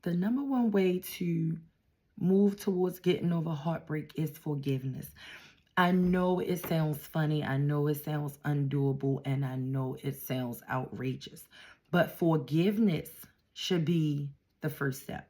the number one way to move towards getting over heartbreak is forgiveness. I know it sounds funny. I know it sounds undoable. And I know it sounds outrageous. But forgiveness should be the first step.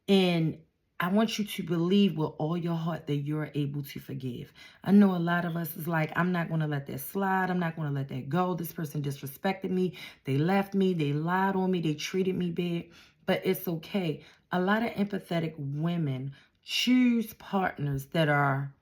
And I want you to believe with all your heart that you're able to forgive. I know a lot of us is like, I'm not going to let that slide. I'm not going to let that go. This person disrespected me. They left me. They lied on me. They treated me bad. But it's okay. A lot of empathetic women choose partners that are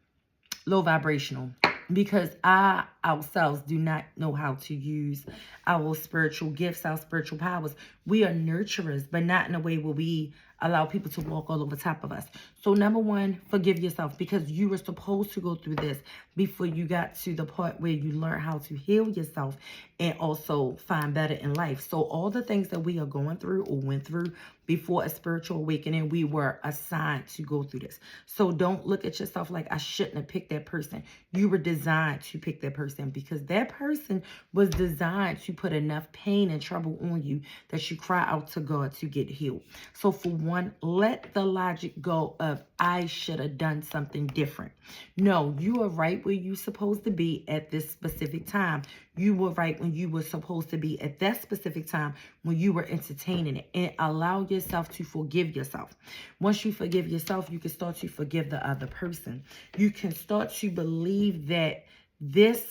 low vibrational because I ourselves do not know how to use our spiritual gifts, our spiritual powers. We are nurturers, but not in a way where we allow people to walk all over top of us. So number one, forgive yourself, because you were supposed to go through this before you got to the part where you learn how to heal yourself and also find better in life. So all the things that we are going through or went through before a spiritual awakening, we were assigned to go through this. So don't look at yourself like, I shouldn't have picked that person. You were designed to pick that person, because that person was designed to put enough pain and trouble on you that you cry out to God to get healed. So for one, let the logic go of, I should have done something different. No, you are right where you're supposed to be at this specific time. You were right when you were supposed to be at that specific time when you were entertaining it. And allow yourself to forgive yourself. Once you forgive yourself, you can start to forgive the other person. You can start to believe that this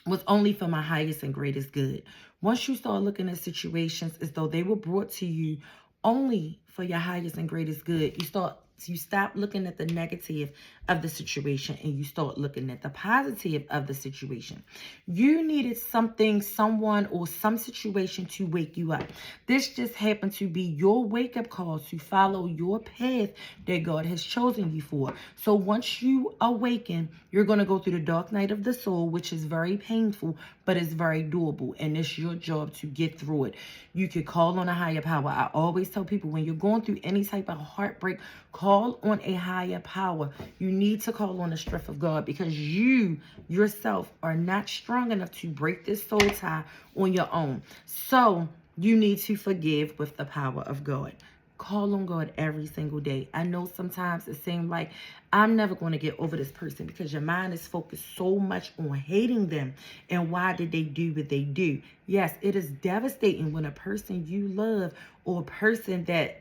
was only for my highest and greatest good. Once you start looking at situations as though they were brought to you only for your highest and greatest good, you stop looking at the negative of the situation and you start looking at the positive of the situation. You needed something, someone, or some situation to wake you up. This just happened to be your wake-up call to follow your path that God has chosen you for. So once you awaken, you're going to go through the dark night of the soul, which is very painful, but it's very doable. And it's your job to get through it. You could call on a higher power. I always tell people, when you're going through any type of heartbreak, call on a higher power. You need to call on the strength of God, because you yourself are not strong enough to break this soul tie on your own. So you need to forgive with the power of God. Call on God every single day. I know sometimes it seems like I'm never going to get over this person, because your mind is focused so much on hating them and why did they do what they do. Yes, it is devastating when a person you love or a person that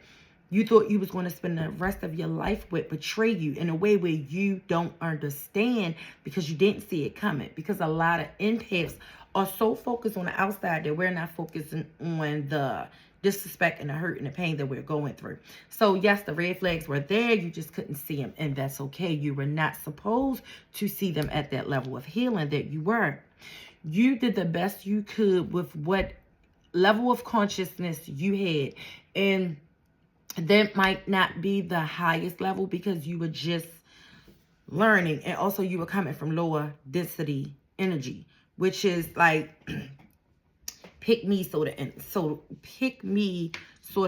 you thought you was going to spend the rest of your life with betray you in a way where you don't understand, because you didn't see it coming. Because a lot of empaths are so focused on the outside that we're not focusing on the disrespect and the hurt and the pain that we're going through. So yes, the red flags were there. You just couldn't see them, and that's okay. You were not supposed to see them at that level of healing that you were. You did the best you could with what level of consciousness you had, and that might not be the highest level because you were just learning, and also you were coming from lower density energy, which is like pick me sort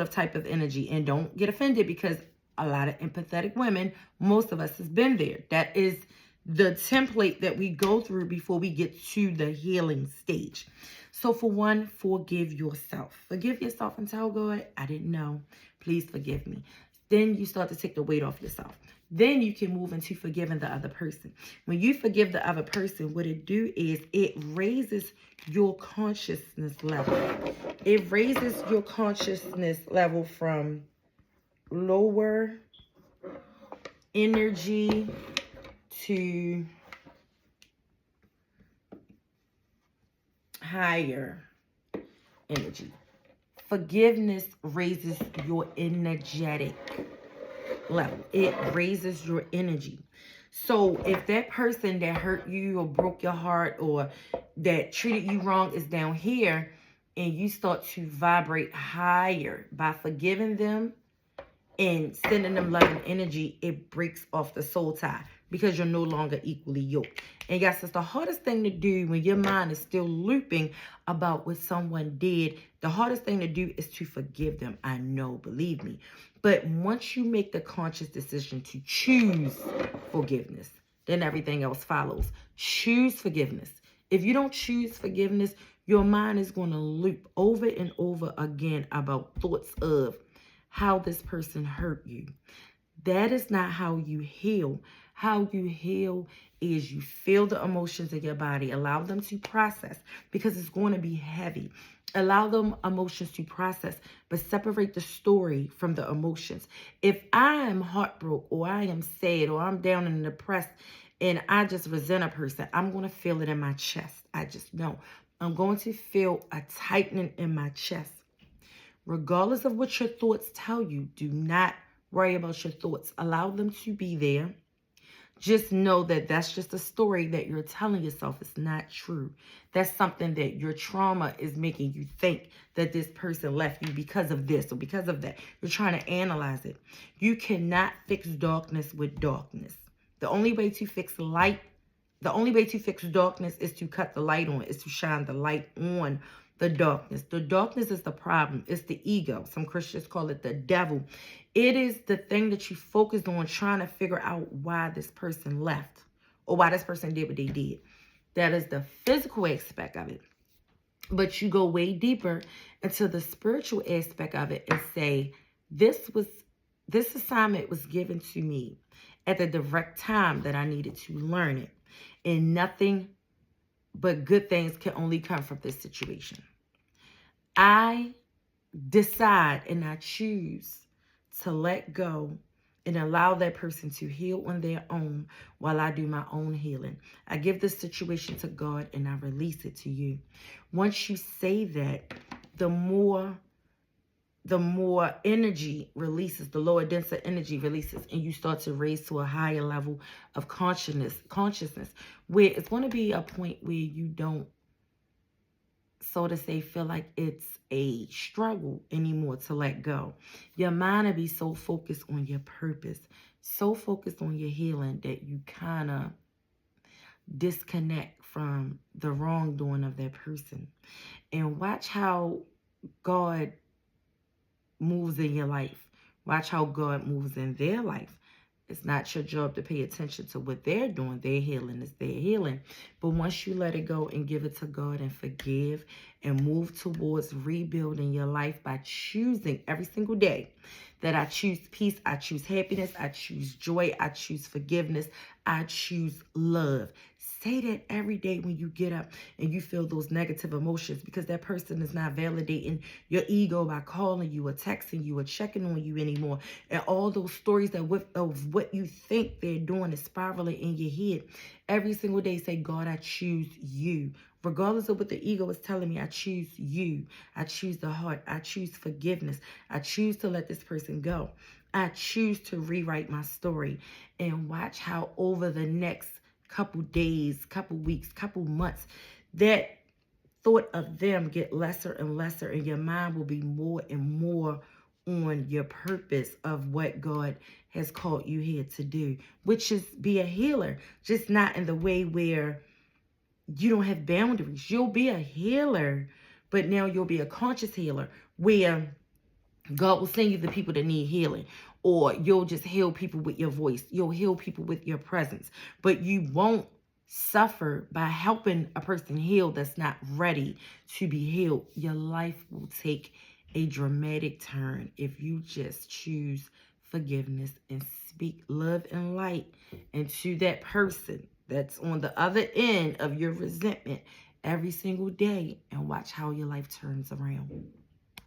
of type of energy. And don't get offended, because a lot of empathetic women, most of us has been there. That is the template that we go through before we get to the healing stage. So for one, forgive yourself. Forgive yourself and tell God, I didn't know. Please forgive me. Then you start to take the weight off yourself. Then you can move into forgiving the other person. When you forgive the other person, what it do is it raises your consciousness level. It raises your consciousness level from lower energy to higher energy. Forgiveness raises your energetic level. It raises your energy. So if that person that hurt you or broke your heart or that treated you wrong is down here, and you start to vibrate higher by forgiving them and sending them love and energy, it breaks off the soul tie, because you're no longer equally yoked. And yes, it's the hardest thing to do when your mind is still looping about what someone did. The hardest thing to do is to forgive them. I know, believe me. But once you make the conscious decision to choose forgiveness, then everything else follows. Choose forgiveness. If you don't choose forgiveness, your mind is going to loop over and over again about thoughts of how this person hurt you. That is not how you heal. How you heal is you feel the emotions in your body, allow them to process because it's going to be heavy. Allow them emotions to process, but separate the story from the emotions. If I am heartbroken or I am sad or I'm down and depressed and I just resent a person, I'm going to feel it in my chest. I just know. I'm going to feel a tightening in my chest. Regardless of what your thoughts tell you, do not worry about your thoughts. Allow them to be there. Just know that that's just a story that you're telling yourself. It's not true. That's something that your trauma is making you think that this person left you because of this or because of that. You're trying to analyze it. You cannot fix darkness with darkness. The only way to fix light, the only way to fix darkness is to cut the light on, is to shine the light on the darkness. The darkness is the problem. It's the ego. Some Christians call it the devil. It is the thing that you focus on trying to figure out why this person left or why this person did what they did. That is the physical aspect of it. But you go way deeper into the spiritual aspect of it and say, this assignment was given to me at the direct time that I needed to learn it. And nothing but good things can only come from this situation. I decide and I choose to let go and allow that person to heal on their own while I do my own healing. I give this situation to God and I release it to you. Once you say that, the more energy releases, the lower, denser energy releases, and you start to raise to a higher level of consciousness, where it's going to be a point where you don't, so to say, feel like it's a struggle anymore to let go. Your mind will be so focused on your purpose, so focused on your healing that you kind of disconnect from the wrongdoing of that person. And watch how God moves in your life. Watch how God moves in their life. It's not your job to pay attention to what they're doing. Their healing is their healing. But once you let it go and give it to God and forgive and move towards rebuilding your life by choosing every single day that I choose peace, I choose happiness, I choose joy, I choose forgiveness, I choose love. Say that every day when you get up and you feel those negative emotions, because that person is not validating your ego by calling you or texting you or checking on you anymore. And all those stories of what you think they're doing is spiraling in your head. Every single day say, God, I choose you. Regardless of what the ego is telling me, I choose you. I choose the heart. I choose forgiveness. I choose to let this person go. I choose to rewrite my story. And watch how over the next couple days, couple weeks, couple months, that thought of them get lesser and lesser, and your mind will be more and more on your purpose of what God has called you here to do, which is be a healer, just not in the way where you don't have boundaries. You'll be a healer, but now you'll be a conscious healer where God will send you the people that need healing, or you'll just heal people with your voice. You'll heal people with your presence, but you won't suffer by helping a person heal that's not ready to be healed. Your life will take a dramatic turn if you just choose forgiveness and speak love and light into that person that's on the other end of your resentment every single day, and watch how your life turns around.